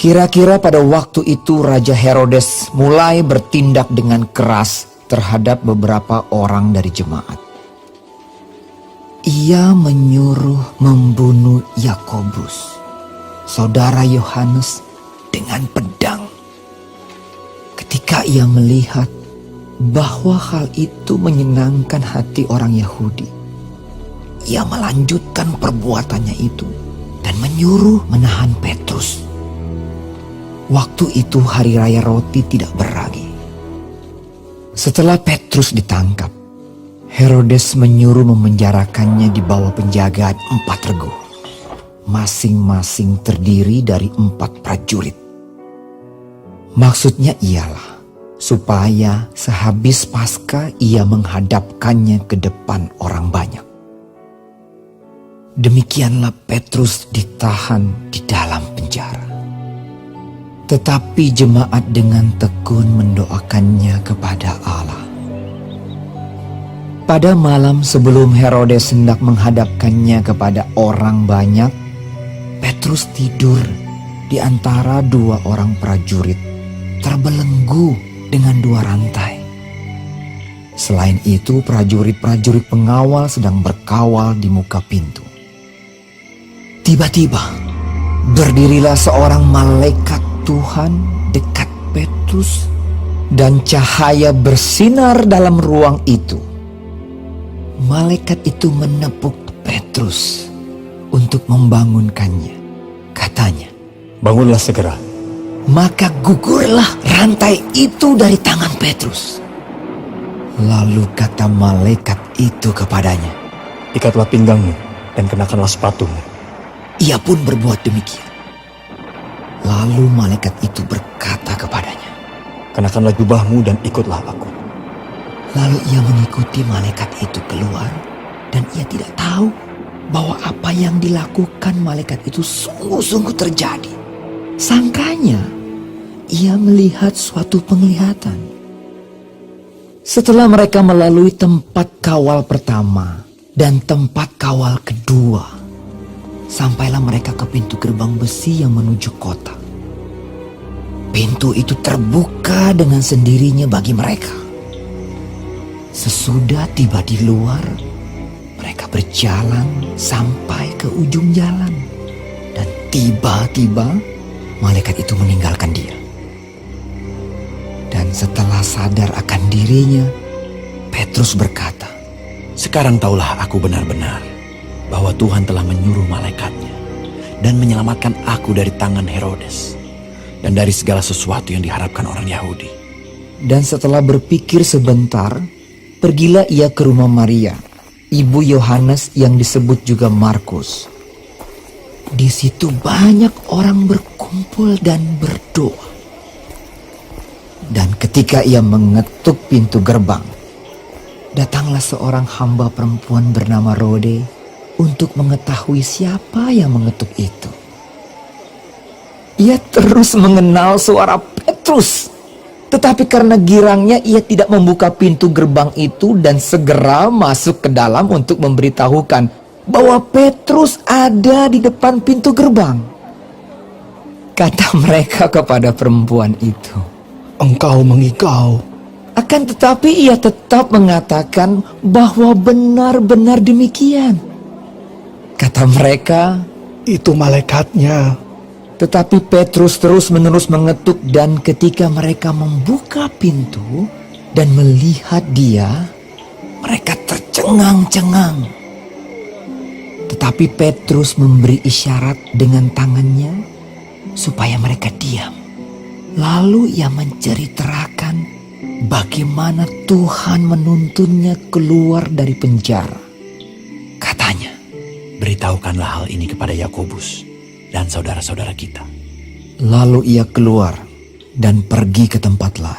Kira-kira pada waktu itu Raja Herodes mulai bertindak dengan keras terhadap beberapa orang dari jemaat. Ia menyuruh membunuh Yakobus, saudara Yohanes, dengan pedang. Ketika ia melihat bahwa hal itu menyenangkan hati orang Yahudi, ia melanjutkan perbuatannya itu dan menyuruh menahan Petrus. Waktu itu hari raya roti tidak beragi. Setelah Petrus ditangkap, Herodes menyuruh memenjarakannya di bawah penjagaan 4 regu, masing-masing terdiri dari 4 prajurit. Maksudnya ialah supaya sehabis Paskah ia menghadapkannya ke depan orang banyak. Demikianlah Petrus ditahan di dalam penjara. Tetapi jemaat dengan tekun mendoakannya kepada Allah. Pada malam sebelum Herodes hendak menghadapkannya kepada orang banyak, Petrus tidur di antara 2 orang prajurit, terbelenggu dengan 2 rantai. Selain itu, prajurit-prajurit pengawal sedang berkawal di muka pintu. Tiba-tiba, berdirilah seorang malaikat Tuhan dekat Petrus, dan cahaya bersinar dalam ruang itu. Malaikat itu menepuk Petrus untuk membangunkannya. Katanya, "Bangunlah segera." maka gugurlah rantai itu dari tangan Petrus. Lalu kata malaikat itu kepadanya, "Ikatlah pinggangmu dan kenakanlah sepatumu." Ia pun berbuat demikian. Lalu malaikat itu berkata kepadanya, "Kenakanlah jubahmu dan ikutlah aku." Lalu ia mengikuti malaikat itu keluar, dan ia tidak tahu bahwa apa yang dilakukan malaikat itu sungguh-sungguh terjadi. Sangkanya ia melihat suatu penglihatan. Setelah mereka melalui tempat kawal pertama dan tempat kawal kedua, sampailah mereka ke pintu gerbang besi yang menuju kota. Pintu itu terbuka dengan sendirinya bagi mereka. Sesudah tiba di luar, mereka berjalan sampai ke ujung jalan. Dan tiba-tiba malaikat itu meninggalkan dia. Dan setelah sadar akan dirinya, Petrus berkata, "Sekarang taulah aku benar-benar bahwa Tuhan telah menyuruh malaikatnya dan menyelamatkan aku dari tangan Herodes dan dari segala sesuatu yang diharapkan orang Yahudi." Dan setelah berpikir sebentar, pergilah ia ke rumah Maria, ibu Yohanes yang disebut juga Markus. Di situ banyak orang berkumpul dan berdoa. Dan ketika ia mengetuk pintu gerbang, datanglah seorang hamba perempuan bernama Rode untuk mengetahui siapa yang mengetuk itu. Ia terus mengenal suara Petrus, tetapi karena girangnya ia tidak membuka pintu gerbang itu dan segera masuk ke dalam untuk memberitahukan bahwa Petrus ada di depan pintu gerbang. Kata mereka kepada perempuan itu, "Engkau mengigau." Akan tetapi ia tetap mengatakan bahwa benar-benar demikian. Kata mereka, "Itu malaikatnya." tetapi Petrus terus-menerus mengetuk, dan ketika mereka membuka pintu dan melihat dia, mereka tercengang-cengang. Tetapi Petrus memberi isyarat dengan tangannya supaya mereka diam. Lalu ia menceritakan bagaimana Tuhan menuntunnya keluar dari penjara. Katanya, "Beritahukanlah hal ini kepada Yakobus dan saudara-saudara kita." lalu ia keluar dan pergi ke tempat lain.